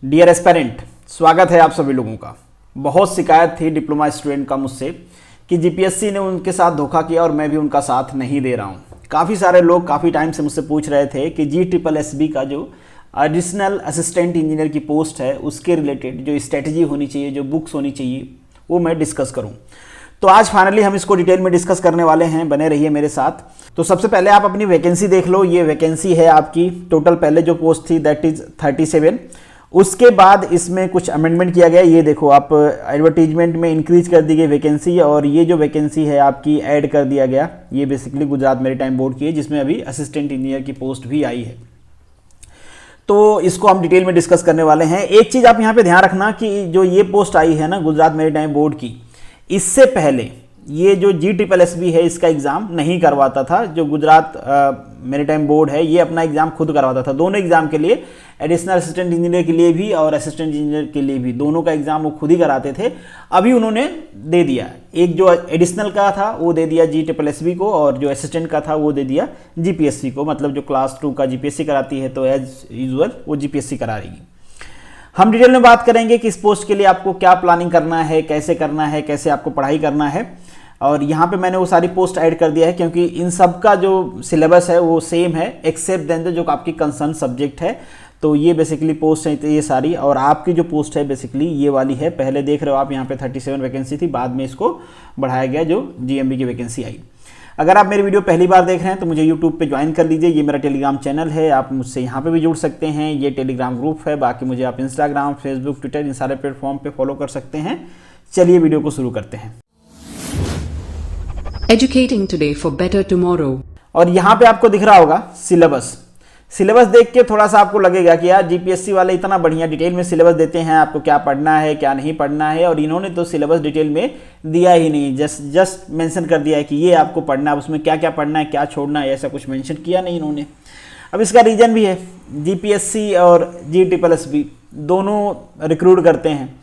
Dear aspirant, स्वागत है आप सभी लोगों का। बहुत शिकायत थी डिप्लोमा स्टूडेंट का मुझसे कि जीपीएससी ने उनके साथ धोखा किया और मैं भी उनका साथ नहीं दे रहा हूँ। काफ़ी सारे लोग काफ़ी टाइम से मुझसे पूछ रहे थे कि GSSB का जो एडिशनल असिस्टेंट इंजीनियर की पोस्ट है उसके रिलेटेड जो स्ट्रेटजी होनी चाहिए, जो बुक्स होनी चाहिए, वो मैं डिस्कस करूँ। तो आज फाइनली हम इसको डिटेल में डिस्कस करने वाले हैं, बने रहिए मेरे साथ। तो सबसे पहले आप अपनी वैकेंसी देख लो। ये वैकेंसी है आपकी, टोटल पहले जो पोस्ट थी दैट इज 37। उसके बाद इसमें कुछ अमेंडमेंट किया गया। ये देखो, आप एडवर्टीजमेंट में इंक्रीज कर दी गई वैकेंसी, और ये जो वैकेंसी है आपकी ऐड कर दिया गया। ये बेसिकली गुजरात मैरीटाइम बोर्ड की है, जिसमें अभी असिस्टेंट इंजीनियर की पोस्ट भी आई है। तो इसको हम डिटेल में डिस्कस करने वाले हैं। एक चीज़ आप यहाँ पे ध्यान रखना कि जो ये पोस्ट आई है ना गुजरात मैरीटाइम बोर्ड की, इससे पहले ये जो GSSB है इसका एग्ज़ाम नहीं करवाता था। जो गुजरात मैरीटाइम बोर्ड है ये अपना एग्ज़ाम खुद करवाता था। दोनों एग्ज़ाम के लिए, एडिशनल असिस्टेंट इंजीनियर के लिए भी और असिस्टेंट इंजीनियर के लिए भी, दोनों का एग्ज़ाम वो खुद ही कराते थे। अभी उन्होंने दे दिया, एक जो एडिशनल का था वो दे दिया GSSB को, और जो असिस्टेंट का था वो दे दिया GPSC को। मतलब जो क्लास 2 का GPSC कराती है तो एज यूजुअल वो GPSC करा रही है। हम डिटेल में बात करेंगे कि इस पोस्ट के लिए आपको क्या प्लानिंग करना है, कैसे आपको पढ़ाई करना है। और यहाँ पे मैंने वो सारी पोस्ट ऐड कर दिया है क्योंकि इन सब का जो सिलेबस है वो सेम है, एक्सेप्ट देन जो आपकी कंसर्न सब्जेक्ट है। तो ये बेसिकली पोस्ट है ये सारी, और आपकी जो पोस्ट है बेसिकली ये वाली है। पहले देख रहे हो आप यहाँ पे 37 वैकेंसी थी, बाद में इसको बढ़ाया गया जो GMB की वैकेंसी आई। अगर आप मेरी वीडियो पहली बार देख रहे हैं तो मुझे यूट्यूब पे ज्वाइन कर लीजिए। ये मेरा टेलीग्राम चैनल है, आप मुझसे यहाँ पे भी जुड़ सकते हैं। ये टेलीग्राम ग्रुप है। बाकी मुझे आप इंस्टाग्राम, फेसबुक, ट्विटर, इन सारे प्लेटफॉर्म पे फॉलो कर सकते हैं। चलिए वीडियो को शुरू करते हैं। Educating today for better tomorrow। और यहाँ पे आपको दिख रहा होगा सिलेबस देख के थोड़ा सा आपको लगेगा कि यार GPSC वाले इतना बढ़िया डिटेल में सिलेबस देते हैं, आपको क्या पढ़ना है क्या नहीं पढ़ना है। और इन्होंने तो सिलेबस डिटेल में दिया ही नहीं, जस्ट मेंशन कर दिया है कि ये आपको पढ़ना है, उसमें क्या क्या पढ़ना है, क्या छोड़ना है, ऐसा कुछ मेंशन किया नहीं इन्होंने। अब इसका रीज़न भी है, GPSC और GSSB दोनों रिक्रूट करते हैं,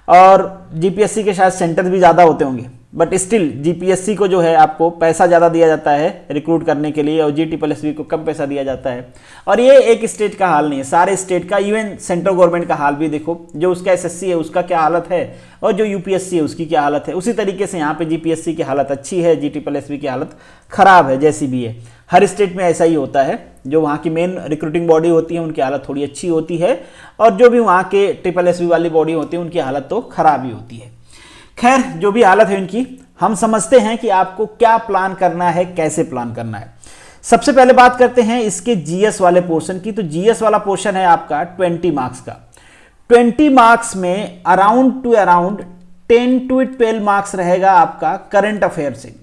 और GPSC के शायद सेंटर भी ज़्यादा होते होंगे, बट स्टिल GPSC को जो है आपको पैसा ज़्यादा दिया जाता है रिक्रूट करने के लिए, और GSSB को कम पैसा दिया जाता है। और ये एक स्टेट का हाल नहीं है, सारे स्टेट का, इवन सेंट्रल गवर्नमेंट का हाल भी देखो। जो उसका SSC है उसका क्या हालत है, और जो UPSC है उसकी क्या हालत है, उसी तरीके से यहाँ पे GPSC की हालत अच्छी है, GSSB की हालत ख़राब है, जैसी भी है। हर स्टेट में ऐसा ही होता है। जो वहाँ की मेन रिक्रूटिंग बॉडी होती है उनकी हालत थोड़ी अच्छी होती है, और जो भी वहाँ के SSB वाली बॉडी होती है उनकी हालत तो ख़राब ही होती है। खैर, जो भी हालत है उनकी, हम समझते हैं कि आपको क्या प्लान करना है, कैसे प्लान करना है। सबसे पहले बात करते हैं इसके GS वाले पोर्शन की। तो GS वाला पोर्शन है आपका 20 मार्क्स का। 20 मार्क्स में अराउंड 10 to 12 मार्क्स रहेगा आपका करंट अफेयर से।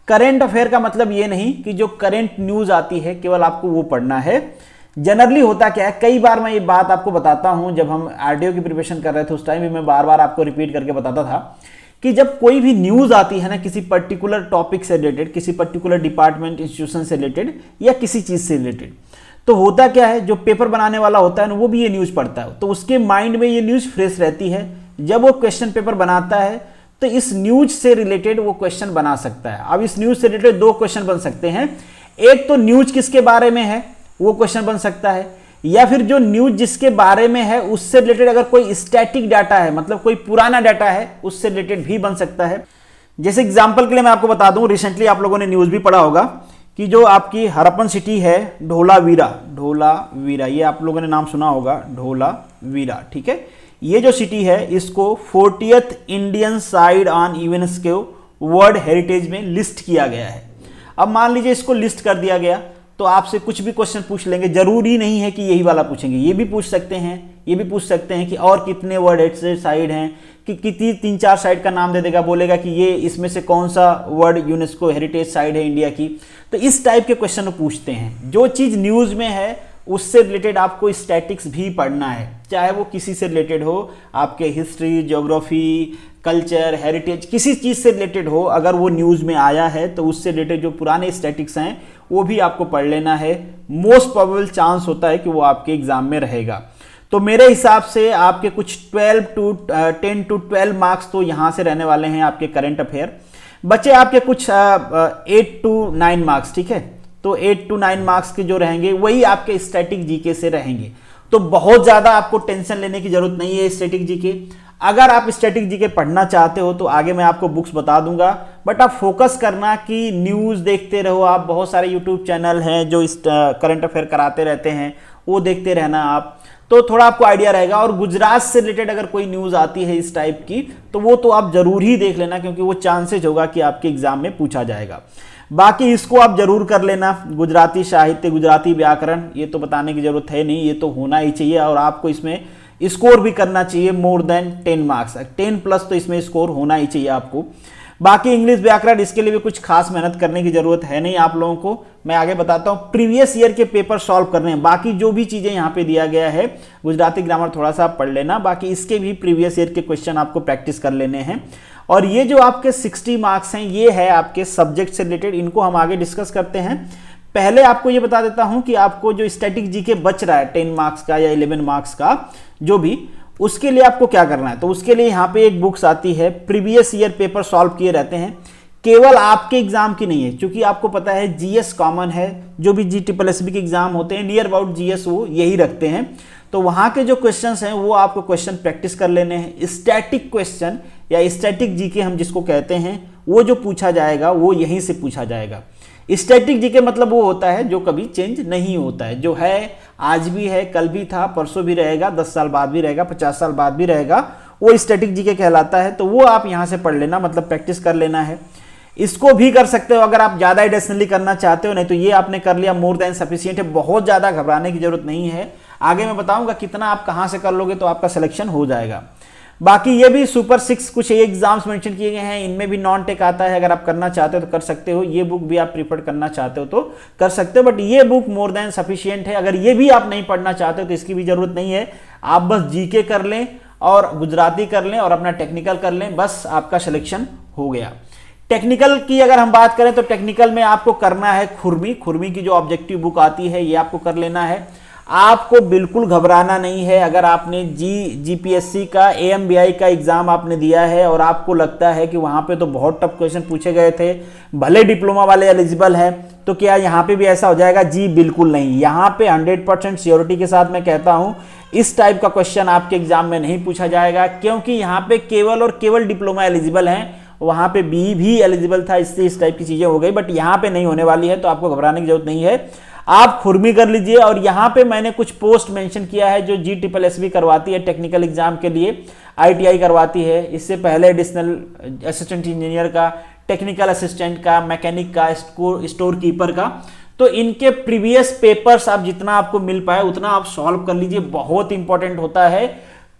करंट अफेयर का मतलब ये नहीं कि जो करंट न्यूज आती है केवल आपको वो पढ़ना है। जनरली होता क्या है, कई बार मैं ये बात आपको बताता हूं, जब हम RDO की प्रिपरेशन कर रहे थे उस टाइम भी मैं बार बार आपको रिपीट करके बताता था कि जब कोई भी न्यूज आती है ना किसी पर्टिकुलर टॉपिक से रिलेटेड, किसी पर्टिकुलर डिपार्टमेंट, इंस्टीट्यूशन से रिलेटेड, या किसी चीज से रिलेटेड, तो होता क्या है, जो पेपर बनाने वाला होता है ना वो भी ये न्यूज पढ़ता है, तो उसके माइंड में ये न्यूज फ्रेश रहती है। जब वो क्वेश्चन पेपर बनाता है तो इस न्यूज से रिलेटेड वो क्वेश्चन बना सकता है। अब इस न्यूज से रिलेटेड दो क्वेश्चन बन सकते हैं। एक तो न्यूज किसके बारे में है वो क्वेश्चन बन सकता है, या फिर जो न्यूज जिसके बारे में है उससे रिलेटेड अगर कोई स्टैटिक डाटा है, मतलब कोई पुराना डाटा है, उससे रिलेटेड भी बन सकता है। जैसे एग्जांपल के लिए मैं आपको बता दूं, रिसेंटली आप लोगों ने न्यूज भी पढ़ा होगा कि जो आपकी हरप्पन सिटी है ढोलावीरा, ये आप लोगों ने नाम सुना होगा, ढोलावीरा, ठीक है। ये जो सिटी है इसको 40th Indian site on UNESCO world heritage में लिस्ट किया गया है। अब मान लीजिए इसको लिस्ट कर दिया गया तो आपसे कुछ भी क्वेश्चन पूछ लेंगे, जरूरी नहीं है कि यही वाला पूछेंगे, ये भी पूछ सकते हैं, कि और कितने वर्ल्ड हेरिटेज साइट हैं, कि कितनी 3-4 साइट का नाम दे देगा, बोलेगा कि ये इसमें से कौन सा वर्ल्ड यूनेस्को हेरिटेज साइट है इंडिया की। तो इस टाइप के क्वेश्चन पूछते हैं। जो चीज़ न्यूज़ में है उससे रिलेटेड आपको स्टैटिक्स भी पढ़ना है, चाहे वो किसी से रिलेटेड हो, आपके हिस्ट्री, ज्योग्राफी, कल्चर, हेरिटेज, किसी चीज़ से रिलेटेड हो। अगर वो न्यूज़ में आया है तो उससे रिलेटेड जो पुराने स्टैटिक्स हैं वो भी आपको पढ़ लेना है। मोस्ट प्रोबेबल चांस होता है कि वो आपके एग्जाम में रहेगा। तो मेरे हिसाब से आपके कुछ 10 to 12 मार्क्स तो यहाँ से रहने वाले हैं आपके करंट अफेयर। बचे आपके कुछ 8 to 9 मार्क्स, ठीक है। तो 8 to 9 मार्क्स के जो रहेंगे वही आपके स्टैटिक जीके से रहेंगे। तो बहुत ज़्यादा आपको टेंशन लेने की जरूरत नहीं है स्टैटिक जीके। अगर आप स्टैटिक जीके पढ़ना चाहते हो तो आगे मैं आपको बुक्स बता दूंगा, बट आप फोकस करना कि न्यूज़ देखते रहो। आप बहुत सारे यूट्यूब चैनल हैं जो इस करंट अफेयर कराते रहते हैं, वो देखते रहना आप, तो थोड़ा आपको आइडिया रहेगा। और गुजरात से रिलेटेड अगर कोई न्यूज़ आती है इस टाइप की तो वो तो आप जरूर ही देख लेना, क्योंकि वो चांसेज होगा कि आपके एग्जाम में पूछा जाएगा। बाकी इसको आप जरूर कर लेना, गुजराती साहित्य, गुजराती व्याकरण, ये तो बताने की जरूरत है नहीं, ये तो होना ही चाहिए। और आपको इसमें स्कोर भी करना चाहिए मोर देन 10 मार्क्स, 10 प्लस तो इसमें स्कोर होना ही चाहिए आपको। बाकी इंग्लिश व्याकरण, इसके लिए भी कुछ खास मेहनत करने की जरूरत है नहीं आप लोगों को। मैं आगे बताता हूँ, प्रीवियस ईयर के पेपर सॉल्व करने हैं। बाकी जो भी चीजें यहाँ पे दिया गया है, गुजराती ग्रामर थोड़ा सा पढ़ लेना, बाकी इसके भी प्रीवियस ईयर के क्वेश्चन आपको प्रैक्टिस कर लेने हैं। और ये जो आपके 60 मार्क्स हैं, ये है आपके सब्जेक्ट से रिलेटेड, इनको हम आगे डिस्कस करते हैं। पहले आपको ये बता देता हूं कि आपको जो स्टैटिक जीके बच रहा है 10 मार्क्स का या 11 मार्क्स का जो भी, उसके लिए आपको क्या करना है। तो उसके लिए यहाँ पे एक बुक्स आती है, प्रीवियस ईयर पेपर सॉल्व किए रहते हैं, केवल आपके एग्जाम की नहीं है, क्योंकि आपको पता है जीएस कॉमन है, जो भी GSSB के एग्जाम होते हैं नियर अबाउट जीएस वो यही रखते हैं। तो वहां के जो क्वेश्चंस हैं वो आपको क्वेश्चन प्रैक्टिस कर लेने हैं। स्टैटिक क्वेश्चन या स्टैटिक जीके हम जिसको कहते हैं, वो जो पूछा जाएगा वो यहीं से पूछा जाएगा। स्टैटिक जीके मतलब वो होता है जो कभी चेंज नहीं होता है, जो है आज भी है, कल भी था, परसों भी रहेगा, 10 साल बाद भी रहेगा, 50 साल बाद भी रहेगा, वो स्टैटिक जीके कहलाता है। तो वो आप यहां से पढ़ लेना, मतलब प्रैक्टिस कर लेना है। इसको भी कर सकते हो अगर आप ज्यादा एडिशनली करना चाहते हो, नहीं तो ये आपने कर लिया मोर देन सफिशिएंट है, बहुत ज्यादा घबराने की जरूरत नहीं है। आगे मैं बताऊंगा कितना आप कहां से कर लोगे तो आपका सिलेक्शन हो जाएगा। बाकी ये भी सुपर 6 कुछ एग्जाम्स मेंशन किए गए हैं, इनमें भी नॉन टेक आता है, अगर आप करना चाहते हो तो कर सकते हो। ये बुक भी आप प्रीफर करना चाहते हो तो कर सकते हो, बट ये बुक मोर देन सफिशिएंट है। अगर ये भी आप नहीं पढ़ना चाहते हो तो इसकी भी जरूरत नहीं है, आप बस जीके कर लें और गुजराती कर लें और अपना टेक्निकल कर लें, बस आपका सिलेक्शन हो गया। टेक्निकल की अगर हम बात करें तो टेक्निकल में आपको करना है खुरमी की जो ऑब्जेक्टिव बुक आती है ये आपको कर लेना है। आपको बिल्कुल घबराना नहीं है। अगर आपने जीपीएससी का AMBI का एग्जाम आपने दिया है और आपको लगता है कि वहां पे तो बहुत टफ क्वेश्चन पूछे गए थे, भले डिप्लोमा वाले एलिजिबल हैं, तो क्या यहाँ पे भी ऐसा हो जाएगा? जी बिल्कुल नहीं। यहाँ पे 100% श्योरिटी के साथ मैं कहता हूँ इस टाइप का क्वेश्चन आपके एग्जाम में नहीं पूछा जाएगा, क्योंकि यहाँ पे केवल और केवल डिप्लोमा एलिजिबल हैं। वहां पे बी भी एलिजिबल था, इससे इस टाइप की चीजें हो गई, बट यहाँ पे नहीं होने वाली है, तो आपको घबराने की जरूरत नहीं है। आप खुरमी कर लीजिए। और यहाँ पे मैंने कुछ पोस्ट मेंशन किया है जो GSSB करवाती है टेक्निकल एग्जाम के लिए, ITI करवाती है। इससे पहले एडिशनल असिस्टेंट इंजीनियर का, टेक्निकल असिस्टेंट का, मैकेनिक का, स्टोर कीपर का, तो इनके प्रीवियस पेपर्स आप जितना आपको मिल पाए उतना आप सॉल्व कर लीजिए। बहुत इंपॉर्टेंट होता है,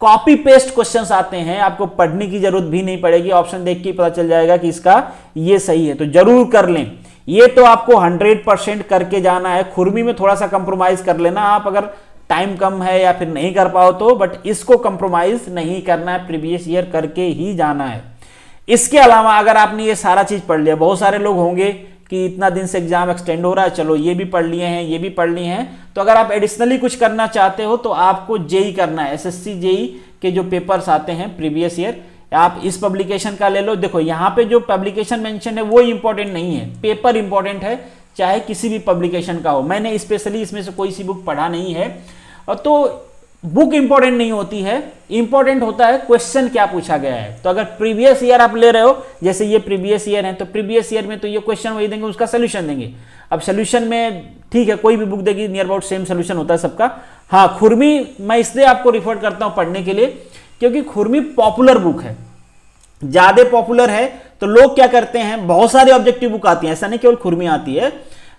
कॉपी पेस्ट क्वेश्चंस आते हैं, आपको पढ़ने की जरूरत भी नहीं पड़ेगी, ऑप्शन देख के पता चल जाएगा कि इसका ये सही है, तो जरूर कर लें। ये तो आपको 100% करके जाना है। खुरमी में थोड़ा सा कंप्रोमाइज कर लेना आप, अगर टाइम कम है या फिर नहीं कर पाओ तो, बट इसको कंप्रोमाइज नहीं करना है, प्रीवियस ईयर करके ही जाना है। इसके अलावा अगर आपने ये सारा चीज पढ़ लिया, बहुत सारे लोग होंगे कि इतना दिन से एग्जाम एक्सटेंड हो रहा है, चलो ये भी पढ़ लिए हैं, ये भी पढ़ लिए हैं, तो अगर आप एडिशनली कुछ करना चाहते हो तो आपको जेई करना है। SSC जेई के जो पेपर्स आते हैं प्रीवियस ईयर, आप इस पब्लिकेशन का ले लो। देखो यहाँ पे जो पब्लिकेशन मेंशन है वो इंपॉर्टेंट नहीं है, पेपर इंपॉर्टेंट है, चाहे किसी भी पब्लिकेशन का हो। मैंने स्पेशली इसमें से कोई सी बुक पढ़ा नहीं है, और तो बुक इंपॉर्टेंट नहीं होती है, इंपॉर्टेंट होता है क्वेश्चन क्या पूछा गया है। तो अगर प्रीवियस ईयर आप ले रहे हो, जैसे ये प्रीवियस ईयर है, तो प्रीवियस ईयर में तो ये क्वेश्चन वही देंगे, उसका सोल्यूशन देंगे। अब सोल्यूशन में ठीक है, कोई भी बुक देगी नियर अबाउट सेम सोल्यूशन होता है सबका। हाँ, खुरमी मैं इसलिए आपको रिफर करता हूं पढ़ने के लिए, क्योंकि खुरमी पॉपुलर बुक है, ज्यादा पॉपुलर है। तो लोग क्या करते हैं, बहुत सारी ऑब्जेक्टिव बुक आती है, ऐसा नहीं केवल खुरमी आती है,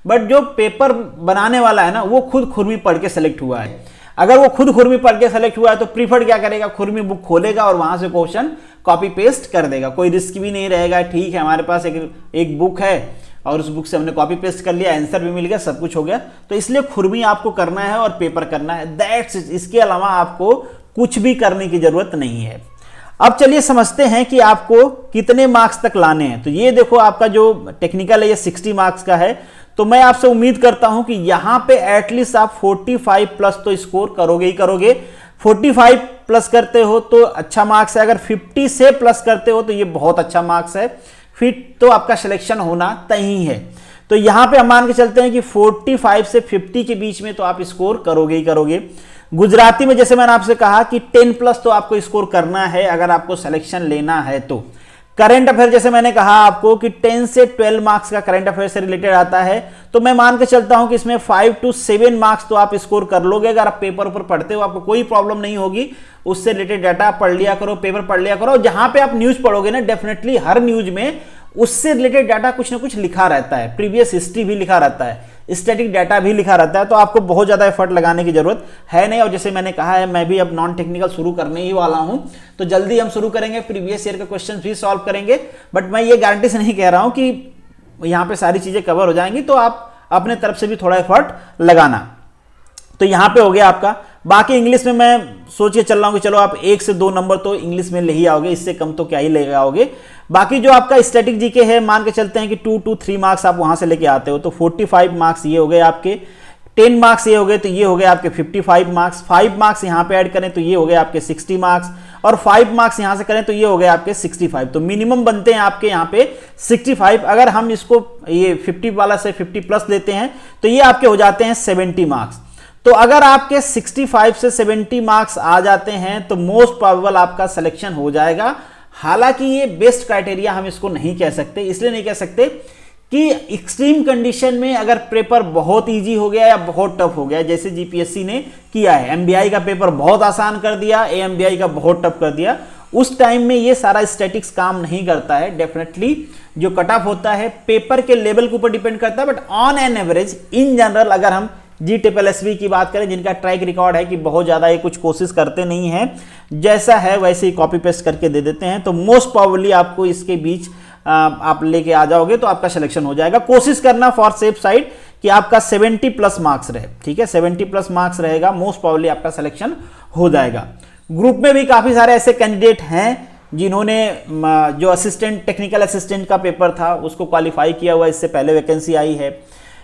बट जो पेपर बनाने वाला है ना, वो खुद खुरमी पढ़ के सेलेक्ट हुआ है। अगर वो खुद खुरमी पढ़ के सेलेक्ट हुआ है तो प्रीफर्ड क्या करेगा, खुरमी बुक खोलेगा और वहां से क्वेश्चन कॉपी पेस्ट कर देगा, कोई रिस्क भी नहीं रहेगा। ठीक है, हमारे पास एक बुक है और उस बुक से हमने कॉपी पेस्ट कर लिया, आंसर भी मिल गया, सब कुछ हो गया। तो इसलिए खुरमी आपको करना है और पेपर करना है, दैट्स इट। इसके अलावा आपको कुछ भी करने की जरूरत नहीं है। अब चलिए समझते हैं कि आपको कितने मार्क्स तक लाने हैं। तो ये देखो, आपका जो टेक्निकल है ये 60 मार्क्स का है, तो मैं आपसे उम्मीद करता हूं कि यहां पे एटलीस्ट आप 45 प्लस तो स्कोर करोगे ही करोगे। 45 प्लस करते हो तो अच्छा मार्क्स है, अगर 50 से प्लस करते हो तो ये बहुत अच्छा मार्क्स है, फिर तो आपका सिलेक्शन होना तय ही है। तो यहां पे हम मान के चलते हैं कि 45 से 50 के बीच में तो आप स्कोर करोगे ही करोगे। गुजराती में जैसे मैंने आपसे कहा कि 10+ तो आपको स्कोर करना है अगर आपको सिलेक्शन लेना है तो। करंट अफेयर जैसे मैंने कहा आपको कि 10 से 12 मार्क्स का करंट अफेयर से रिलेटेड आता है, तो मैं मान के चलता हूं कि इसमें 5 to 7 मार्क्स तो आप स्कोर कर लोगे। अगर आप पेपर ऊपर पढ़ते हो आपको कोई प्रॉब्लम नहीं होगी, उससे रिलेटेड डाटा पढ़ लिया करो, पेपर पढ़ लिया करो। जहां पे आप न्यूज पढ़ोगे ना, डेफिनेटली हर न्यूज में उससे रिलेटेड डाटा कुछ ना कुछ लिखा रहता है, प्रीवियस हिस्ट्री भी लिखा रहता है, स्टैटिक डाटा भी लिखा रहता है, तो आपको बहुत ज्यादा एफर्ट लगाने की जरूरत है नहीं। और जैसे मैंने कहा है, मैं भी अब नॉन टेक्निकल शुरू करने ही वाला हूं, तो जल्दी हम शुरू करेंगे, प्रीवियस ईयर के क्वेश्चन भी सॉल्व करेंगे। बट मैं ये गारंटी से नहीं कह रहा हूं कि यहां पे सारी चीजें कवर हो जाएंगी, तो आप अपने तरफ से भी थोड़ा एफर्ट लगाना। तो यहां पे हो गया आपका। बाकी इंग्लिश में मैं सोच के चल रहा हूं कि चलो आप 1 से 2 नंबर तो इंग्लिश में ले ही आओगे, इससे कम तो क्या ही ले आओगे। बाकी जो आपका स्टैटिक जीके है, मान के चलते हैं कि 2 to 3 मार्क्स आप वहां से लेके आते हो, तो 45 मार्क्स ये हो गए आपके, 10 मार्क्स ये हो गए, तो ये हो गए आपके 55 मार्क्स। 5 मार्क्स यहां पे ऐड करें तो ये हो गए आपके 60 मार्क्स, और 5 मार्क्स यहां से करें तो ये हो गए आपके 65। तो मिनिमम बनते हैं आपके यहां पे 65। अगर हम इसको ये 50 वाला से 50+ लेते हैं तो ये आपके हो जाते हैं 70 मार्क्स। तो अगर आपके 65 से 70 मार्क्स आ जाते हैं तो मोस्ट प्रोबेबल आपका सिलेक्शन हो जाएगा। हालांकि ये बेस्ट क्राइटेरिया हम इसको नहीं कह सकते, इसलिए नहीं कह सकते कि एक्सट्रीम कंडीशन में अगर पेपर बहुत इजी हो गया या बहुत टफ हो गया, जैसे जीपीएससी ने किया है, एमबीआई का पेपर बहुत आसान कर दिया, एएमबीआई का बहुत टफ कर दिया, उस टाइम में ये सारा स्टैटिक्स काम नहीं करता है। डेफिनेटली जो कट ऑफ होता है पेपर के लेवल के ऊपर डिपेंड करता है, but on an average in general अगर हम GSSB की बात करें, जिनका ट्रैक रिकॉर्ड है कि बहुत ज्यादा ये कुछ कोशिश करते नहीं है, जैसा है वैसे ही कॉपी पेस्ट करके दे देते हैं, तो मोस्ट प्रोबेबली आपको इसके बीच आप लेके आ जाओगे तो आपका सिलेक्शन हो जाएगा। कोशिश करना फॉर सेफ साइड कि आपका 70+ मार्क्स रहे, ठीक है, 70+ मार्क्स रहेगा, मोस्ट प्रोबेबली आपका सिलेक्शन हो जाएगा। ग्रुप में भी काफी सारे ऐसे कैंडिडेट हैं जिन्होंने जो असिस्टेंट, टेक्निकल असिस्टेंट का पेपर था उसको क्वालिफाई किया हुआ, इससे पहले वैकेंसी आई है।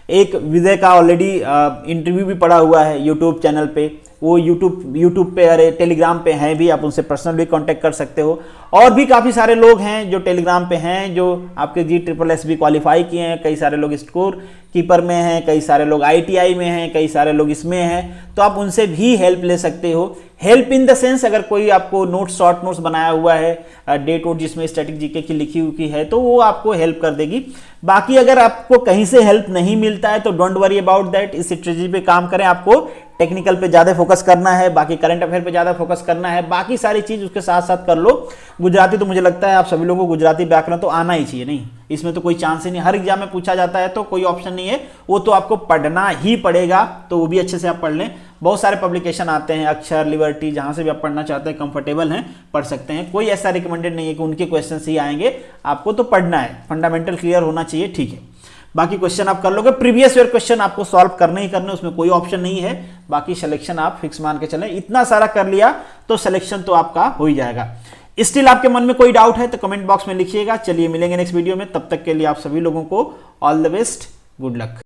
एक विजय का ऑलरेडी इंटरव्यू भी पड़ा हुआ है यूट्यूब चैनल पे, वो यूट्यूब पे, अरे टेलीग्राम पे हैं भी, आप उनसे पर्सनली कांटेक्ट कर सकते हो। और भी काफ़ी सारे लोग हैं जो टेलीग्राम पे हैं जो आपके GSSB क्वालिफाई किए हैं, कई सारे लोग स्कोर कीपर में हैं, कई सारे लोग ITI में हैं, कई सारे लोग इसमें हैं, तो आप उनसे भी हेल्प ले सकते हो। हेल्प इन द सेंस, अगर कोई आपको नोट्स, शॉर्ट नोट्स बनाया हुआ है, डेट वोट जिसमें स्टैटिक जीके की लिखी हुई है, तो वो आपको हेल्प कर देगी। बाकी अगर आपको कहीं से हेल्प नहीं मिलता है तो डोंट वरी अबाउट दैट, इस स्ट्रेटजी पे काम करें। आपको टेक्निकल पे ज्यादा फोकस करना है, बाकी करंट अफेयर पे ज्यादा फोकस करना है, बाकी सारी चीज उसके साथ साथ कर लो। गुजराती तो मुझे लगता है आप सभी लोगों को गुजराती व्याकरण तो आना ही चाहिए, नहीं इसमें तो कोई चांस ही नहीं, हर एग्जाम में पूछा जाता है तो कोई ऑप्शन नहीं है, वो तो आपको पढ़ना ही पड़ेगा, तो वो भी अच्छे से आप पढ़ लें। बहुत सारे पब्लिकेशन आते हैं, अक्षर, लिबर्टी, जहां से भी आप पढ़ना चाहते हैं, कंफर्टेबल हैं, पढ़ सकते हैं। कोई ऐसा रिकमेंडेड नहीं है कि उनके क्वेश्चन ही आएंगे, आपको तो पढ़ना है, फंडामेंटल क्लियर होना चाहिए, ठीक है। बाकी क्वेश्चन आप कर लोगे, प्रीवियस ईयर क्वेश्चन आपको सॉल्व करने ही करने, उसमें कोई ऑप्शन नहीं है। बाकी सिलेक्शन आप फिक्स मान के चलें, इतना सारा कर लिया तो सिलेक्शन तो आपका हो ही जाएगा। स्टिल आपके मन में कोई डाउट है तो कमेंट बॉक्स में लिखिएगा। चलिए मिलेंगे नेक्स्ट वीडियो में, तब तक के लिए आप सभी लोगों को all the best, good luck.